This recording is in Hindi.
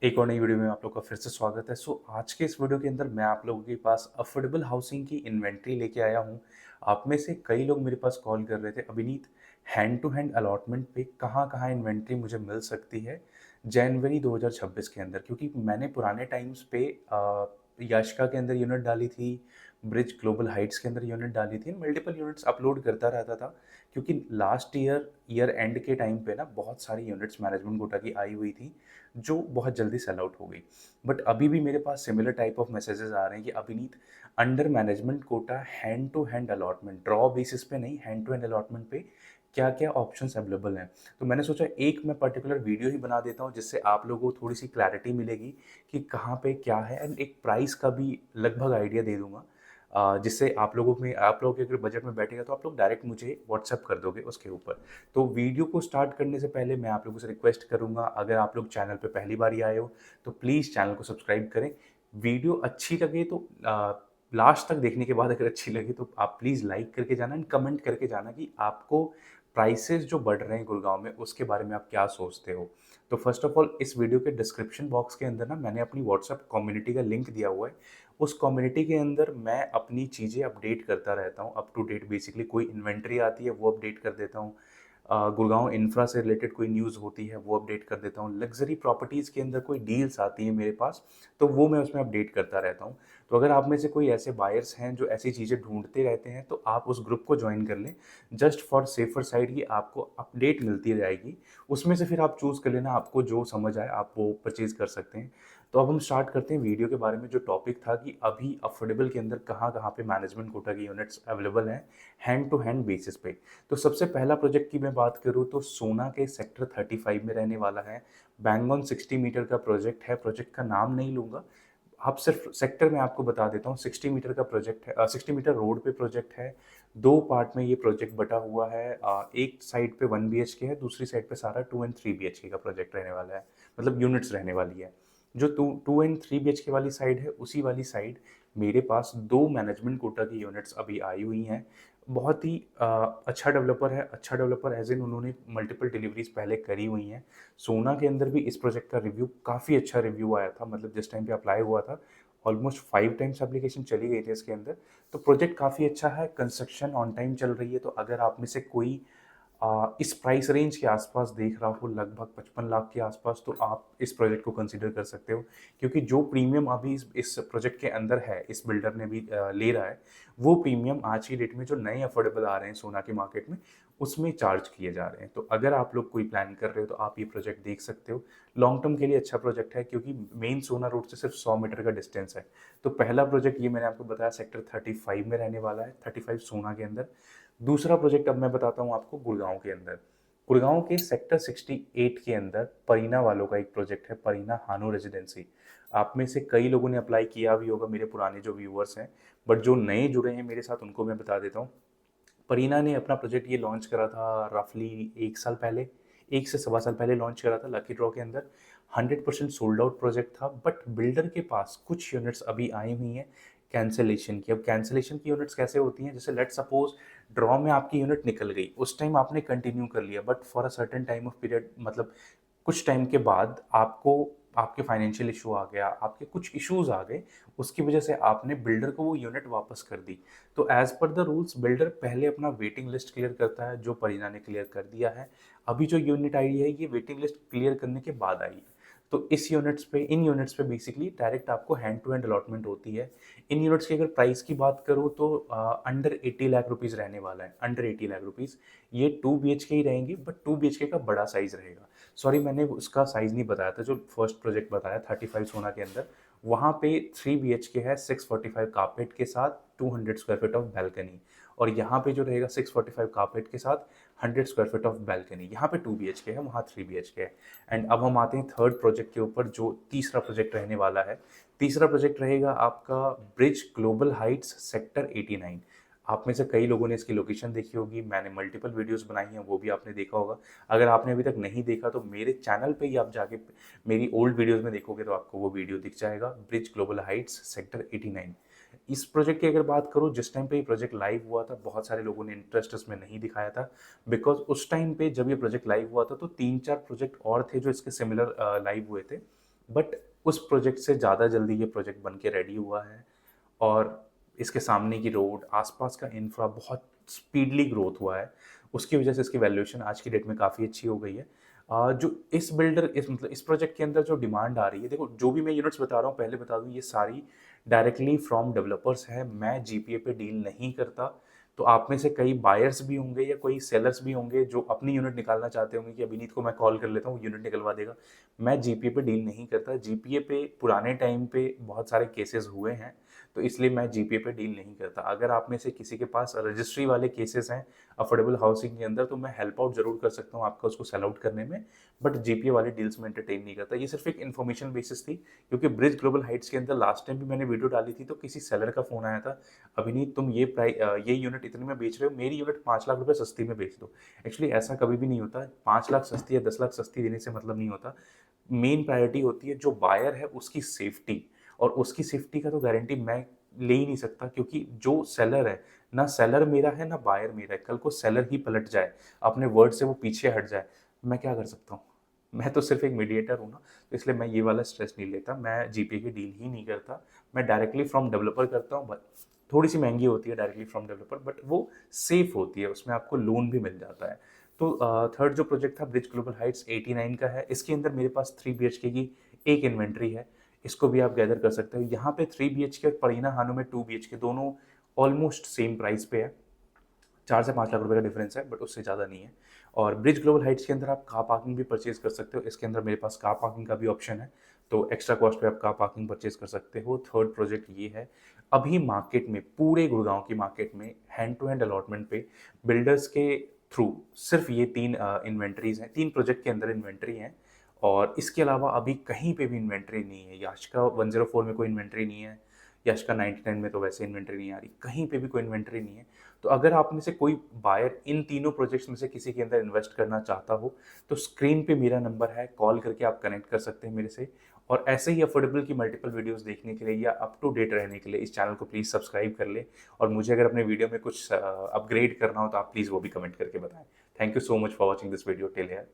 एक और नई वीडियो में आप लोग का फिर से स्वागत है। आज के इस वीडियो के अंदर मैं आप लोगों के पास अफोर्डेबल हाउसिंग की इन्वेंट्री लेके आया हूँ। आप में से कई लोग मेरे पास कॉल कर रहे थे, अभिनीत हैंड टू हैंड अलॉटमेंट पे कहाँ-कहाँ इन्वेंट्री मुझे मिल सकती है जनवरी 2026 के अंदर? क्योंकि मैंने पुराने टाइम्स पे यशिका के अंदर यूनिट डाली थी, ब्रिज ग्लोबल हाइट्स के अंदर यूनिट डाली थी, मल्टीपल यूनिट्स अपलोड करता रहता था। क्योंकि लास्ट ईयर एंड के टाइम पे ना बहुत सारी यूनिट्स मैनेजमेंट कोटा की आई हुई थी, जो बहुत जल्दी सेल आउट हो गई। बट अभी भी मेरे पास सिमिलर टाइप ऑफ मैसेजेस आ रहे हैं कि अभिनीत under management quota hand to hand allotment, draw basis पे नहीं, हैंड टू हैंड अलॉटमेंट पे क्या-क्या ऑप्शंस अवेलेबल हैं। तो मैंने सोचा एक मैं पर्टिकुलर वीडियो ही बना देता हूँ, जिससे आप लोगों को थोड़ी-सी क्लैरिटी मिलेगी कि कहाँ पे क्या है, एंड एक प्राइस का भी लगभग आइडिया दे दूँगा। जिससे आप लोगों के अगर बजट में बैठेगा तो आप लोग डायरेक्ट मुझे व्हाट्सएप कर दोगे उसके ऊपर। तो वीडियो को स्टार्ट करने से पहले मैं आप लोगों से रिक्वेस्ट करूँगा, अगर आप लोग चैनल पे पहली बार ही आए हो, तो प्लीज़ चैनल को सब्सक्राइब करें। वीडियो अच्छी लगे तो लास्ट तक देखने के बाद अगर अच्छी लगे तो आप प्लीज़ लाइक करके जाना एंड कमेंट करके जाना कि आपको प्राइसेज़ जो बढ़ रहे हैं गुड़गाँव में, उसके बारे में आप क्या सोचते हो? तो फर्स्ट ऑफ ऑल इस वीडियो के डिस्क्रिप्शन बॉक्स के अंदर ना मैंने अपनी व्हाट्सएप कम्युनिटी का लिंक दिया हुआ है। उस कम्युनिटी के अंदर मैं अपनी चीज़ें अपडेट करता रहता हूँ, अप टू डेट बेसिकली कोई इन्वेंट्री आती है वो अपडेट कर देता हूँ। गुड़गाँव इंफ्रा से रिलेटेड कोई न्यूज़ होती है वो अपडेट कर देता हूँ। लग्ज़री प्रॉपर्टीज़ के अंदर कोई डील्स आती हैं मेरे पास, तो वो मैं उसमें अपडेट करता रहता हूँ। तो अगर आप में से कोई ऐसे बायर्स हैं जो ऐसी चीज़ें ढूँढते रहते हैं, तो आप उस ग्रुप को जॉइन कर लें, जस्ट फॉर सेफर साइड कि आपको अपडेट मिलती रहेगी। उसमें से फिर आप चूज़ कर लेना, आपको जो समझ आए आप वो परचेज़ कर सकते हैं। तो अब हम स्टार्ट करते हैं वीडियो के बारे में। जो टॉपिक था कि अभी अफोर्डेबल के अंदर कहाँ-कहाँ पे मैनेजमेंट कोटा की यूनिट्स अवेलेबल हैं, हैंड टू हैंड बेसिस पे। तो सबसे पहला प्रोजेक्ट की मैं बात करूँ तो सोना के सेक्टर 35 में रहने वाला है। बैंग ऑन 60 मीटर का प्रोजेक्ट है। प्रोजेक्ट का नाम नहीं लूँगा, आप सिर्फ सेक्टर मैं आपको बता देता हूँ। 60 मीटर का प्रोजेक्ट है, 60 मीटर रोड पे प्रोजेक्ट है। 2 पार्ट में ये प्रोजेक्ट बटा हुआ है। एक साइड पे 1 बीएचके है, दूसरी साइड पे सारा 2 एंड 3 बीएचके का प्रोजेक्ट रहने वाला है, मतलब यूनिट्स रहने वाली है। जो 2 एंड 3 बीएचके वाली साइड है, उसी वाली साइड मेरे पास 2 मैनेजमेंट कोटा की यूनिट्स अभी आई हुई हैं। बहुत ही अच्छा डेवलपर है, अच्छा डेवलपर एज़ इन उन्होंने मल्टीपल डिलीवरीज़ पहले करी हुई हैं। सोना के अंदर भी इस प्रोजेक्ट का रिव्यू काफ़ी अच्छा रिव्यू आया था, मतलब जिस टाइम पे अप्लाई हुआ था, ऑलमोस्ट 5 टाइम्स एप्लीकेशन चली गई थी इसके अंदर। तो प्रोजेक्ट काफ़ी अच्छा है, कंस्ट्रक्शन ऑन टाइम चल रही है। तो अगर आप में से कोई इस प्राइस रेंज के आसपास देख रहा हो, लगभग 55 लाख के आसपास, तो आप इस प्रोजेक्ट को कंसीडर कर सकते हो। क्योंकि जो प्रीमियम अभी इस प्रोजेक्ट के अंदर है, इस बिल्डर ने भी ले रहा है, वो प्रीमियम आज की डेट में जो नए अफोर्डेबल आ रहे हैं सोना के मार्केट में, उसमें चार्ज किए जा रहे हैं। तो अगर आप लोग कोई प्लान कर रहे हो तो आप ये प्रोजेक्ट देख सकते हो। लॉन्ग टर्म के लिए अच्छा प्रोजेक्ट है, क्योंकि मेन सोना रोड से सिर्फ 100 मीटर का डिस्टेंस है। तो पहला प्रोजेक्ट ये मैंने आपको बताया सेक्टर 35 में रहने वाला है, 35 सोना के अंदर। दूसरा प्रोजेक्ट अब मैं बताता हूँ आपको गुड़गाँव के अंदर। गुड़गाँव के सेक्टर 68 के अंदर परीना वालों का एक प्रोजेक्ट है, परीना हानू रेजिडेंसी। आप में से कई लोगों ने अप्लाई किया भी होगा, मेरे पुराने जो व्यूअर्स हैं, बट जो नए जुड़े हैं मेरे साथ उनको मैं बता देता हूँ। परीना ने अपना प्रोजेक्ट ये लॉन्च करा था रफली 1 साल पहले, 1 से सवा साल पहले लॉन्च करा था लकी ड्रॉ के अंदर। 100% सोल्ड आउट प्रोजेक्ट था, बट बिल्डर के पास कुछ यूनिट्स अभी आई हुई हैं कैंसलेशन की। अब कैंसलेशन की यूनिट्स कैसे होती हैं, जैसे लेट्स सपोज ड्रॉ में आपकी यूनिट निकल गई, उस टाइम आपने कंटिन्यू कर लिया, but for a certain time of period, मतलब कुछ टाइम के बाद आपको आपके फाइनेंशियल इशू आ गया, आपके कुछ इश्यूज़ आ गए, उसकी वजह से आपने बिल्डर को वो यूनिट वापस कर दी। तो as per the rules builder पहले अपना वेटिंग लिस्ट क्लियर करता है, जो परीना ने क्लियर कर दिया है। अभी जो यूनिट आई है, ये वेटिंग लिस्ट क्लियर करने के बाद आई है। तो इन यूनिट्स पे बेसिकली डायरेक्ट आपको हैंड टू हैंड अलॉटमेंट होती है। इन यूनिट्स की अगर प्राइस की बात करूँ तो अंडर 80 लाख रुपीज़ रहने वाला है, अंडर 80 लाख रुपीज़। ये 2 बीएचके ही रहेंगी, बट 2 बीएचके का बड़ा साइज़ रहेगा। सॉरी, मैंने उसका साइज़ नहीं बताया था, जो फर्स्ट प्रोजेक्ट बताया 35 सोना के अंदर, वहाँ पे 3 बीएचके है, 645 कारपेट के साथ, 200 स्क्वायर फीट ऑफ बैल्कनी। और यहाँ पे जो रहेगा 645 कारपेट के साथ 100 स्क्वायर फीट ऑफ बैल्कनी। यहाँ पे 2 बीएचके है, वहाँ 3 बीएचके है। एंड अब हम आते हैं थर्ड प्रोजेक्ट के ऊपर, जो तीसरा प्रोजेक्ट रहने वाला है। तीसरा प्रोजेक्ट रहेगा आपका ब्रिज ग्लोबल हाइट्स सेक्टर 89। आप में से कई लोगों ने इसकी लोकेशन देखी होगी, मैंने मल्टीपल वीडियोस बनाई हैं, वो भी आपने देखा होगा। अगर आपने अभी तक नहीं देखा तो मेरे चैनल पे ही आप जाके मेरी ओल्ड वीडियोस में देखोगे तो आपको वो वीडियो दिख जाएगा, ब्रिज ग्लोबल हाइट्स सेक्टर 89। इस प्रोजेक्ट की अगर बात करूँ, जिस टाइम पे ये प्रोजेक्ट लाइव हुआ था, बहुत सारे लोगों ने इंटरेस्ट इसमें नहीं दिखाया था, बिकॉज उस टाइम पे जब ये प्रोजेक्ट लाइव हुआ था तो 3-4 प्रोजेक्ट और थे जो इसके सिमिलर लाइव हुए थे, बट उस प्रोजेक्ट से ज़्यादा जल्दी ये प्रोजेक्ट बन के रेडी हुआ है और इसके सामने की रोड, आसपास का इंफ्रा बहुत स्पीडली ग्रोथ हुआ है। उसकी वजह से इसकी वैल्यूएशन आज की डेट में काफ़ी अच्छी हो गई है। जो इस प्रोजेक्ट के अंदर जो डिमांड आ रही है, देखो जो भी मैं यूनिट्स बता रहा हूँ पहले बता दूँ, ये सारी डायरेक्टली फ्रॉम डेवलपर्स है। मैं जीपीए पे डील नहीं करता। तो आप में से कई बायर्स भी होंगे या कोई सेलर्स भी होंगे जो अपनी यूनिट निकालना चाहते होंगे कि अभिनीत को मैं कॉल कर लेता हूँ, यूनिट निकलवा देगा। मैं जीपीए पे डील नहीं करता। जीपीए पे पुराने टाइम पे बहुत सारे केसेस हुए हैं, तो इसलिए मैं जीपीए पे डील नहीं करता। अगर आप में से किसी के पास रजिस्ट्री वाले केसेस हैं अफोर्डेबल हाउसिंग के अंदर, तो मैं हेल्प आउट ज़रूर कर सकता हूँ आपका उसको सेल आउट करने में, बट जीपीए वाले डील्स में एंटरटेन नहीं करता। ये सिर्फ एक इन्फॉर्मेशन बेसिस थी, क्योंकि ब्रिज ग्लोबल हाइट्स के अंदर लास्ट टाइम भी मैंने वीडियो डाली थी, तो किसी सेलर का फ़ोन आया था, अभिनीत तुम ये यूनिट इतने में बेच रहे हो, मेरी यूनिट 5 लाख रुपए सस्ती में बेच दो। एक्चुअली ऐसा कभी भी नहीं होता। 5 लाख सस्ती या 10 लाख सस्ती देने से मतलब नहीं होता। मेन प्रायोरिटी होती है जो बायर है उसकी सेफ्टी, और उसकी सेफ्टी का तो गारंटी मैं ले ही नहीं सकता, क्योंकि जो सेलर है, ना सेलर मेरा है ना बायर मेरा है। कल को सेलर ही पलट जाए, अपने वर्ड से वो पीछे हट जाए, मैं क्या कर सकता हूँ? मैं तो सिर्फ एक मीडिएटर हूँ ना, तो इसलिए मैं ये वाला स्ट्रेस नहीं लेता। मैं जीपीए की डील ही नहीं करता। मैं डायरेक्टली फ्रॉम डेवलपर करता हूँ, बट थोड़ी सी महंगी होती है डायरेक्टली फ्रॉम डेवलपर, बट वो सेफ होती है, उसमें आपको लोन भी मिल जाता है। तो थर्ड जो प्रोजेक्ट था ब्रिज ग्लोबल हाइट्स 89 का है। इसके अंदर मेरे पास 3 BHK की एक इन्वेंट्री है। इसको भी आप गैदर कर सकते हो। यहाँ पे 3 BHK और परीना हानो में 2 BHK दोनों ऑलमोस्ट सेम प्राइस पे है। 4 से 5 लाख रुपए का डिफरेंस है, बट उससे ज़्यादा नहीं है। और ब्रिज ग्लोबल हाइट्स के अंदर आप कार पार्किंग भी परचेज कर सकते हो। इसके अंदर मेरे पास कार पार्किंग का भी ऑप्शन है, तो एक्स्ट्रा कॉस्ट पे आप कार पार्किंग परचेज कर सकते हो। थर्ड प्रोजेक्ट ये है। अभी मार्केट में, पूरे गुड़गांव की मार्केट में हैंड टू हैंड अलॉटमेंट पे बिल्डर्स के थ्रू सिर्फ ये 3 इन्वेंट्रीज हैं, 3 प्रोजेक्ट के अंदर इन्वेंट्री हैं। और इसके अलावा अभी कहीं पे भी इन्वेंट्री नहीं है। याशिका 104 में कोई इन्वेंट्री नहीं है, याशिका 99 में तो वैसे इन्वेंट्री नहीं आ रही, कहीं पे भी कोई इन्वेंट्री नहीं है। तो अगर आप में से कोई बायर इन तीनों प्रोजेक्ट्स में से किसी के अंदर इन्वेस्ट करना चाहता हो, तो स्क्रीन पे मेरा नंबर है, कॉल करके आप कनेक्ट कर सकते हैं मेरे से। और ऐसे ही अफोर्डेबल की मल्टीपल वीडियोस देखने के लिए या अप टू डेट रहने के लिए इस चैनल को प्लीज़ सब्सक्राइब कर ले। और मुझे अगर अपने वीडियो में कुछ अपग्रेड करना हो तो आप प्लीज़ वो भी कमेंट करके बताएं। Thank you so much for watching this video till here.